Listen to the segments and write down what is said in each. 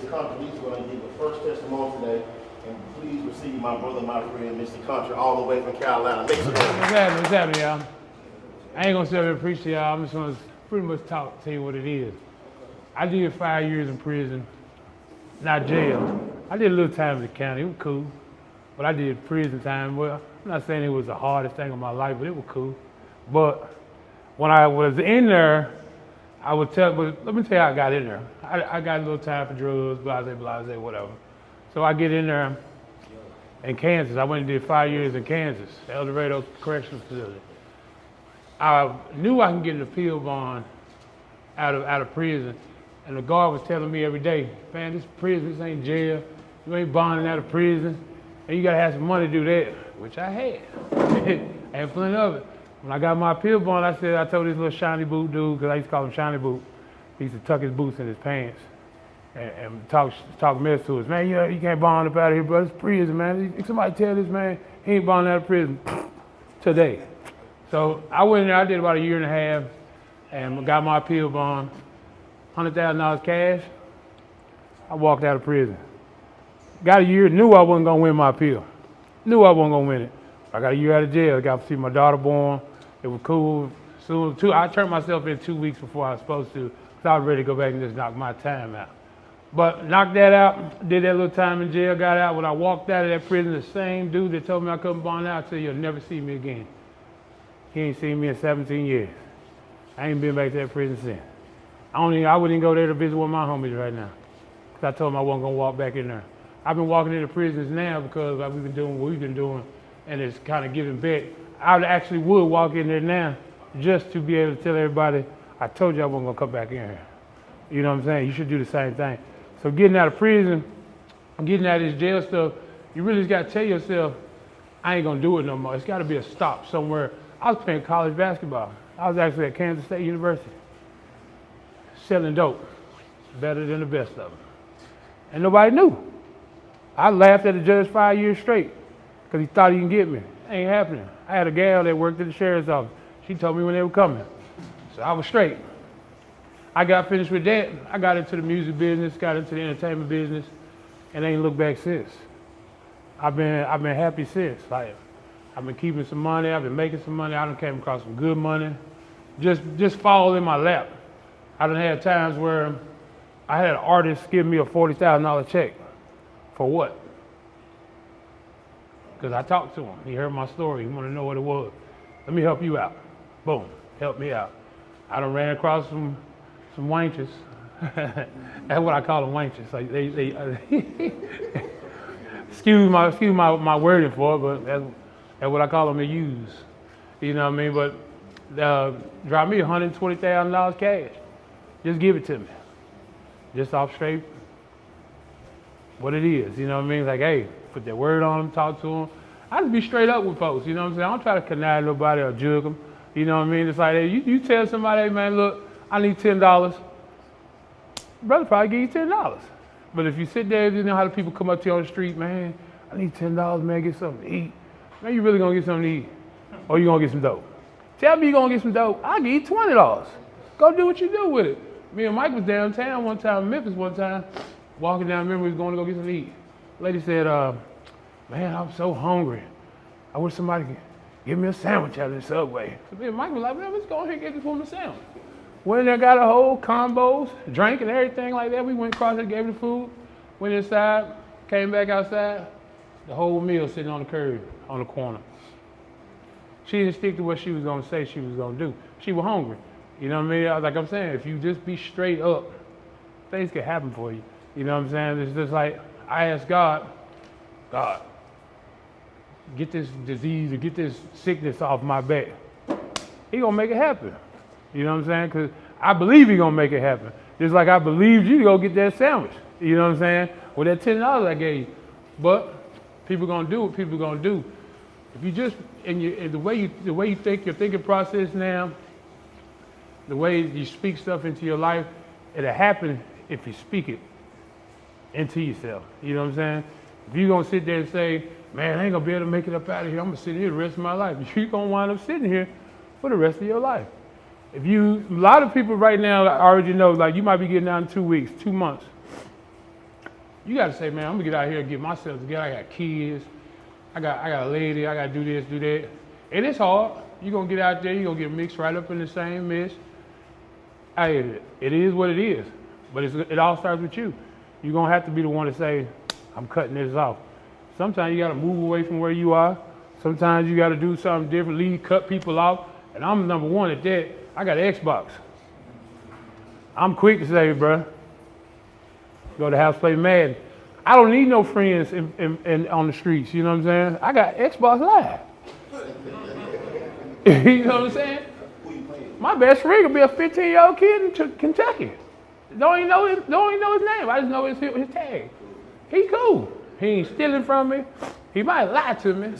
Mr. Kountrymane is going to give a first testimony today. And please receive my brother, my friend, Mr. Kountrymane, all the way from Carolina. Make some noise. What's happening, y'all? I ain't gonna sit here and preach to y'all. I'm just gonna pretty much tell you what it is. I did 5 years in prison, not jail. I did a little time in the county. It was cool. But I did prison time. Well, I'm not saying it was the hardest thing of my life, but it was cool. But when I was in there, I would tell, but let me tell you how I got in there. I got a little time for drugs, blase, whatever. So I get in there in Kansas. I went and did 5 years in Kansas, El Dorado Correctional Facility. I knew I can get an appeal bond out of prison. And the guard was telling me every day, man, this prison, this ain't jail. You ain't bonding out of prison. And you gotta have some money to do that, which I had. I had plenty of it. When I got my appeal bond, I told this little shiny boot dude, because I used to call him Shiny Boot. He used to tuck his boots in his pants and talk mess to us. Man, you can't bond up out of here, bro. It's prison, man. Somebody tell this man he ain't bonding out of prison today. So I went in there, I did about 1.5 years and got my appeal bond, $100,000 cash. I walked out of prison. Got a year, knew I wasn't gonna win my appeal. Knew I wasn't gonna win it. I got a year out of jail, got to see my daughter born. It was cool. So I turned myself in 2 weeks before I was supposed to, because I was ready to go back and just knock my time out. But knocked that out, did that little time in jail, got out. When I walked out of that prison, the same dude that told me I couldn't bond out said, you'll never see me again. He ain't seen me in 17 years. I ain't been back to that prison since. I wouldn't even go there to visit with my homies right now, because I told them I wasn't gonna walk back in there. I've been walking into prisons now because we've been doing what we've been doing, and it's kind of giving back. I actually would walk in there now just to be able to tell everybody, I told you I wasn't gonna come back in here. You know what I'm saying? You should do the same thing. So getting out of prison, getting out of this jail stuff, you really just gotta tell yourself, I ain't gonna do it no more. It's gotta be a stop somewhere. I was playing college basketball. I was actually at Kansas State University, selling dope, better than the best of them. And nobody knew. I laughed at the judge 5 years straight because he thought he can get me. It ain't happening. I had a gal that worked at the sheriff's office. She told me when they were coming. So I was straight. I got finished with that. I got into the music business, got into the entertainment business, and ain't looked back since. I've been happy since. Like, I've been keeping some money. I've been making some money. I done came across some good money. Just fall in my lap. I done had times where I had an artist give me a $40,000 check. For what? Because I talked to him. He heard my story. He wanted to know what it was. Let me help you out. Boom. Help me out. I done ran across some wenches. That's what I call them, wenches. Like excuse my wording for it, but that's what I call them, to use. You know what I mean? But drop me $120,000 cash. Just give it to me. Just off straight what it is, you know what I mean? Like, hey, put that word on them, talk to them. I just be straight up with folks, you know what I'm saying? I don't try to connive nobody or jug them, you know what I mean? It's like, hey, you tell somebody, hey, man, look, I need $10. Brother probably give you $10. But if you sit there, you know how the people come up to you on the street, man, I need $10, man, get something to eat. Man, you really gonna get something to eat? Or you gonna get some dope? Tell me you gonna get some dope, I'll give you $20. Go do what you do with it. Me and Mike was downtown one time, in Memphis one time, walking down, remember we was going to go get something to eat. Lady said, man, I'm so hungry. I wish somebody could give me a sandwich out of the Subway. So me and Mike was like, man, let's go ahead and get this woman a sandwich. Went in there, got a whole combos, drank and everything like that. We went across there, gave her the food, went inside, came back outside, the whole meal sitting on the curb, on the corner. She didn't stick to what she was going to say she was going to do. She was hungry. You know what I mean? Like I'm saying, if you just be straight up, things can happen for you. You know what I'm saying? It's just like, I asked God, get this disease or get this sickness off my back. He gonna make it happen. You know what I'm saying? Because I believe he gonna make it happen. Just like I believed you to go get that sandwich. You know what I'm saying? With that $10 I gave you. But people gonna do what people gonna do. If you just, and the way you think, your thinking process now, the way you speak stuff into your life, it'll happen if you speak it into yourself. You know what I'm saying? If you're gonna sit there and say, man, I ain't gonna be able to make it up out of here, I'm gonna sit here the rest of my life. You're gonna wind up sitting here for the rest of your life. A lot of people right now already know, like you might be getting out in 2 weeks, 2 months. You got to say, man, I'm gonna get out here and get myself together. I got kids. I got a lady. I got to do this, do that. And it's hard. You're gonna get out there. You're gonna get mixed right up in the same mess. Hey, it is what it is. But it all starts with you. You're gonna have to be the one to say, I'm cutting this off. Sometimes you gotta move away from where you are. Sometimes you gotta do something different, cut people off. And I'm number one at that. I got an Xbox. I'm quick to say, bro, go to the house, play Madden. I don't need no friends on the streets, you know what I'm saying? I got Xbox Live. You know what I'm saying? My best friend could be a 15-year-old kid in Kentucky. Don't even know his name. I just know his tag. He cool. He ain't stealing from me. He might lie to me.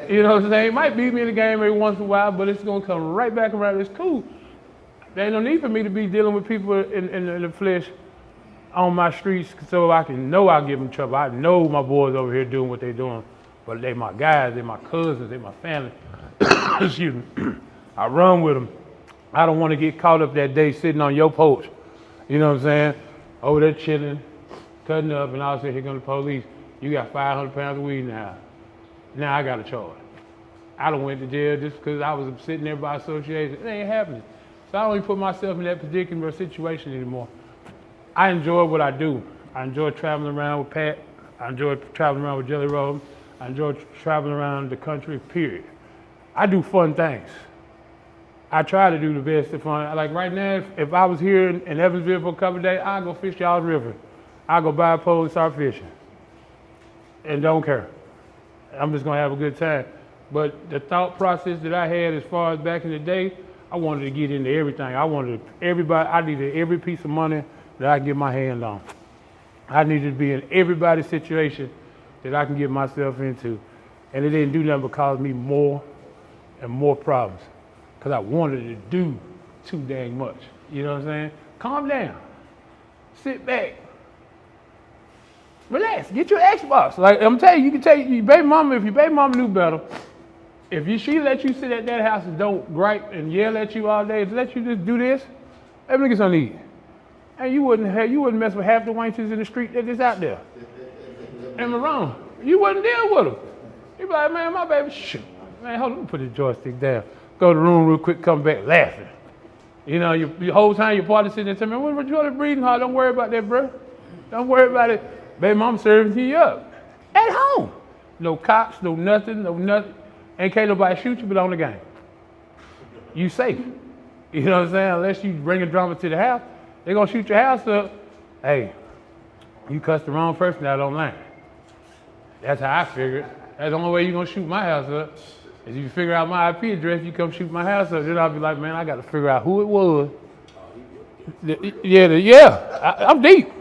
You know what I'm saying? He might beat me in the game every once in a while, but it's gonna come right back around. It's cool. There ain't no need for me to be dealing with people in the flesh on my streets so I can know I'll give them trouble. I know my boys over here doing what they're doing, but they my guys, they my cousins, they my family. Excuse me. I run with them. I don't want to get caught up that day sitting on your porch. You know what I'm saying? Over there chilling, cutting up, and all of a sudden here comes the police. You got 500 pounds of weed in the house. Now I got a charge. I done went to jail just because I was sitting there by association. It ain't happening. So I don't even put myself in that particular situation anymore. I enjoy what I do. I enjoy traveling around with Pat. I enjoy traveling around with Jelly Roll. I enjoy traveling around the country, period. I do fun things. I try to do the best of fun. Like right now, if I was here in Evansville for a couple of days, I'd go fish y'all's river. I'd go buy a pole and start fishing. And don't care. I'm just gonna have a good time. But the thought process that I had as far as back in the day, I wanted to get into everything. I needed every piece of money that I can get my hand on. I needed to be in everybody's situation that I can get myself into. And it didn't do nothing but cause me more and more problems. Because I wanted to do too dang much. You know what I'm saying? Calm down. Sit back. Relax. Get your Xbox. Like I'm telling you, you can tell your baby mama, if your baby mama knew better, she let you sit at that house and don't gripe and yell at you all day, let you just do this, let me get something to eat. And you wouldn't mess with half the wenches in the street that is out there. Am I wrong? You wouldn't deal with them. You'd be like, man, my baby, shoot. Man, hold on, let me put the joystick down. Go to the room real quick, come back laughing. You know, the whole time your partner sitting there telling me, well, you're breathing hard, don't worry about that, bro. Don't worry about it. Baby mama serving you up. At home. No cops, no nothing. Ain't can't nobody shoot you but on the game. You safe. You know what I'm saying? Unless you bring a drama to the house, they're gonna shoot your house up. Hey, you cussed the wrong person out online. That's how I figured. That's the only way you're gonna shoot my house up. Is if you figure out my IP address, you come shoot my house up. Then I'll be like, man, I gotta figure out who it was. I'm deep.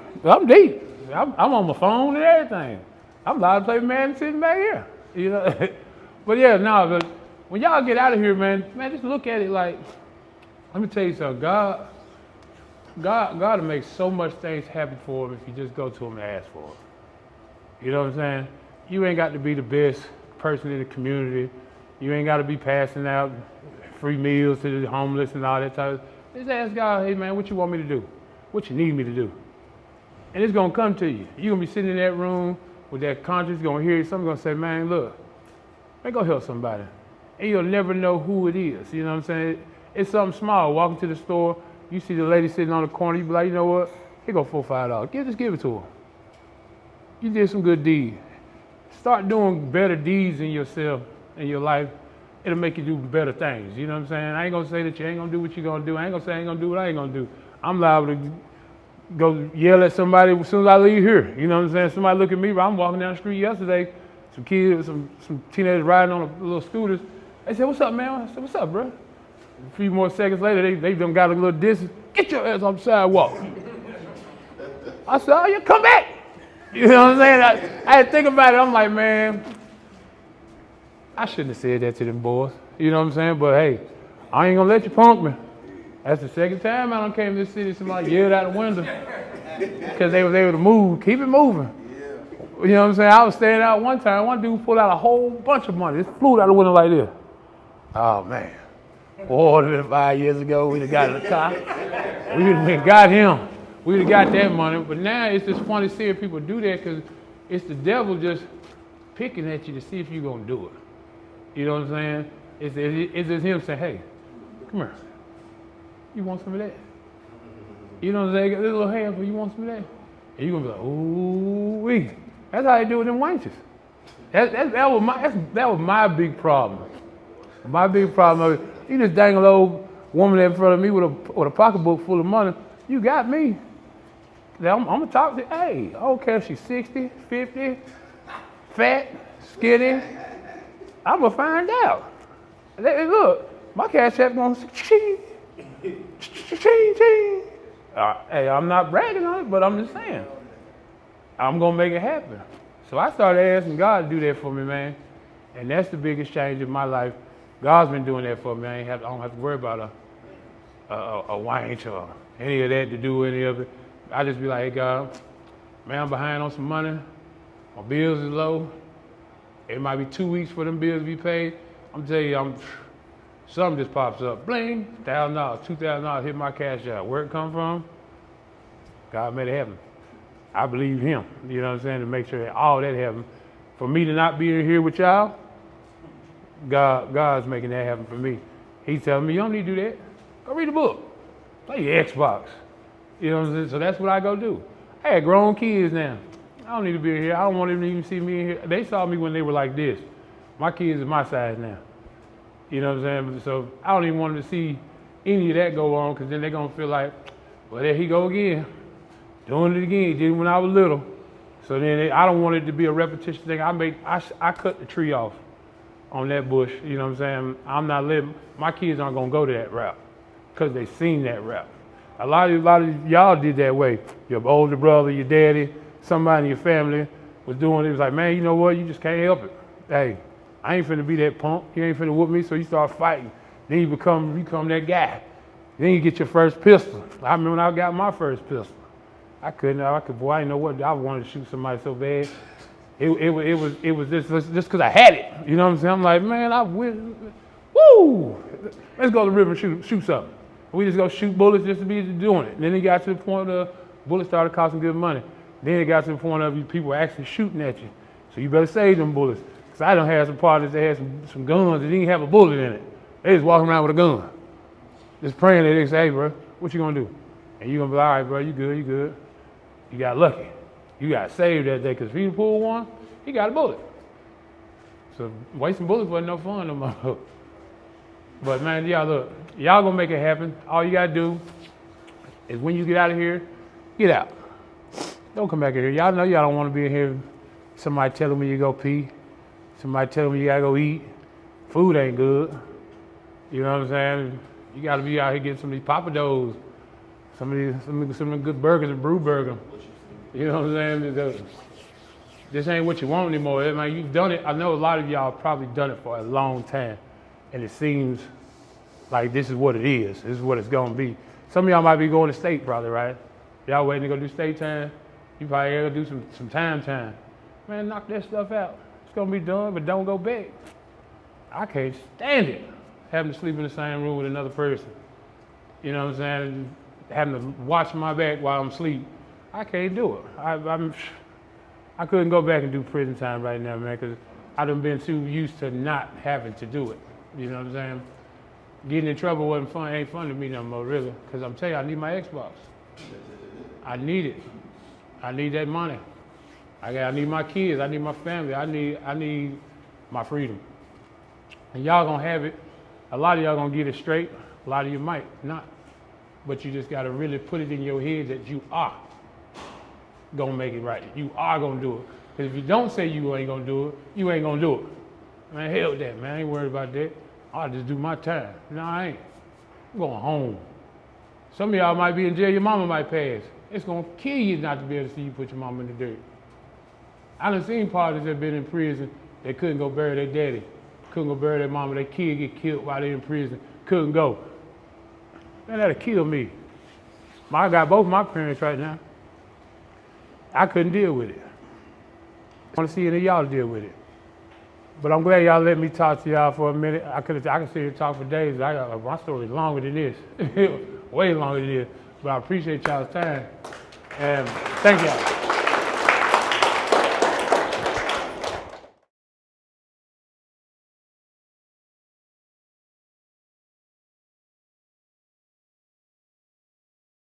I'm on my phone and everything. I'm allowed to play Madden sitting back here. You know? But yeah, no, but when y'all get out of here, man, just look at it like, let me tell you something. God will make so much things happen for him if you just go to him and ask for it. You know what I'm saying? You ain't got to be the best person in the community. You ain't got to be passing out free meals to the homeless and all that type of stuff. Just ask God, hey man, what you want me to do? What you need me to do? And it's going to come to you. You're going to be sitting in that room with that conscience, going to hear you. Someone's going to say, man, look, man, go help somebody. And you'll never know who it is. You know what I'm saying? It's something small. Walking to the store, you see the lady sitting on the corner, you be like, you know what? Here go $4 or $5. Just give it to her. You did some good deeds. Start doing better deeds in yourself, in your life. It'll make you do better things. You know what I'm saying? I ain't gonna say that you ain't gonna do what you're gonna do. I ain't gonna say I ain't gonna do what I ain't gonna do. I'm liable to go yell at somebody as soon as I leave here. You know what I'm saying? Somebody look at me, I'm walking down the street yesterday, some kids, some teenagers riding on a little scooters. They said, what's up, man? I said, what's up, bro? A few more seconds later, they done got a little distance. Get your ass off the sidewalk. I said, oh, you come back. You know what I'm saying? I had to think about it. I'm like, man, I shouldn't have said that to them boys. You know what I'm saying? But hey, I ain't gonna let you punk me. That's the second time I done came to this city, somebody yelled out the window because they was able to move. Keep it moving. You know what I'm saying? I was standing out one time. One dude pulled out a whole bunch of money. It flew out the window like this. Oh, man. Boy, 5 years ago, we'd have got in the car. We would have got him. we'd have got that money. But now it's just funny seeing people do that because it's the devil just picking at you to see if you're going to do it. You know what I'm saying? It's just him saying, hey, come here. You want some of that? You know what I'm saying? This little handful, you want some of that? And you're going to be like, ooh, wee. That's how they do it in wenches. That was my big problem. My big problem, you just dangle old woman in front of me with a pocketbook full of money. You got me. Now, I'm going to talk to, hey, I don't care if she's 60, 50, fat, skinny. I'm going to find out. Look, my cash app going to ching, ching, ching. Hey, I'm not bragging on it, but I'm just saying. I'm going to make it happen. So I started asking God to do that for me, man. And that's the biggest change in my life. God's been doing that for me. I don't have to worry about a wench or any of that to do any of it. I just be like, hey, God, man, I'm behind on some money. My bills is low. It might be 2 weeks for them bills to be paid. I'm telling you, something just pops up. Bling, $1,000, $2,000 hit my cash out. Where it come from? God made it happen. I believe him, you know what I'm saying, to make sure that all that happen. For me to not be in here with y'all, God's making that happen for me. He's telling me, you don't need to do that. Go read a book. Play your Xbox. You know what I'm saying? So that's what I go do. I had grown kids now. I don't need to be in here. I don't want them to even see me in here. They saw me when they were like this. My kids are my size now. You know what I'm saying? So I don't even want them to see any of that go on because then they're going to feel like, well, there he go again. Doing it again. He did it when I was little. So then I don't want it to be a repetition thing. I cut the tree off on that bush. You know what I'm saying? I'm not letting, my kids aren't going to go to that route because they seen that route. A lot of y'all did that way. Your older brother, your daddy, somebody in your family was doing it. It was like, man, you know what? You just can't help it. Hey, I ain't finna be that punk. You ain't finna whoop me. So you start fighting. Then you become that guy. Then you get your first pistol. I remember when I got my first pistol. I didn't know what, I wanted to shoot somebody so bad. It was just because I had it. You know what I'm saying? I'm like, man, I win. Woo! Let's go to the river and shoot something. We just go shoot bullets just to be doing it. And then it got to the point of bullets started costing good money. Then it got to the point of people were actually shooting at you. So you better save them bullets. Because I done had some partners that had some guns that didn't have a bullet in it. They just walking around with a gun. Just praying that they say, hey, bro, what you gonna do? And you gonna be like, all right, bro, you good. You got lucky. You got saved that day because if he pulled one, he got a bullet. So wasting bullets wasn't no fun no more. But man, y'all gonna make it happen. All you gotta do is when you get out of here, get out. Don't come back in here. Y'all know y'all don't want to be in here. Somebody telling me you go pee. Somebody telling me you gotta go eat. Food ain't good. You know what I'm saying? You gotta be out here getting some of these papados, some of the good burgers and brew burger. You know what I'm saying? This ain't what you want anymore. I mean, you've done it. I know a lot of y'all probably done it for a long time. And it seems like this is what it is. This is what it's going to be. Some of y'all might be going to state probably, right? Y'all waiting to go do state time. You probably got to do some time. Man, knock that stuff out. It's going to be done, but don't go back. I can't stand it, having to sleep in the same room with another person. You know what I'm saying? Having to watch my back while I'm asleep. I can't do it. I couldn't go back and do prison time right now, man, because I done been too used to not having to do it. You know what I'm saying? Getting in trouble wasn't fun, ain't fun to me no more, really. Because I'm telling you, I need my Xbox. I need it. I need that money. I need my kids. I need my family. I need my freedom. And y'all gonna have it. A lot of y'all gonna get it straight. A lot of you might not. But you just gotta really put it in your head that you are gonna make it right. You are gonna do it. Because if you don't say you ain't gonna do it, you ain't gonna do it. Man, hell with that, man. I ain't worried about that. I'll just do my time. No, I ain't. I'm going home. Some of y'all might be in jail. Your mama might pass. It's going to kill you not to be able to see you put your mama in the dirt. I done seen parties that been in prison. They couldn't go bury their daddy. Couldn't go bury their mama. Their kid get killed while they in prison. Couldn't go. Man, that'll kill me. I got both my parents right now. I couldn't deal with it. I want to see any of y'all deal with it. But I'm glad y'all let me talk to y'all for a minute. I could sit here and talk for days. My story is longer than this. Way longer than this. But I appreciate y'all's time. And thank y'all.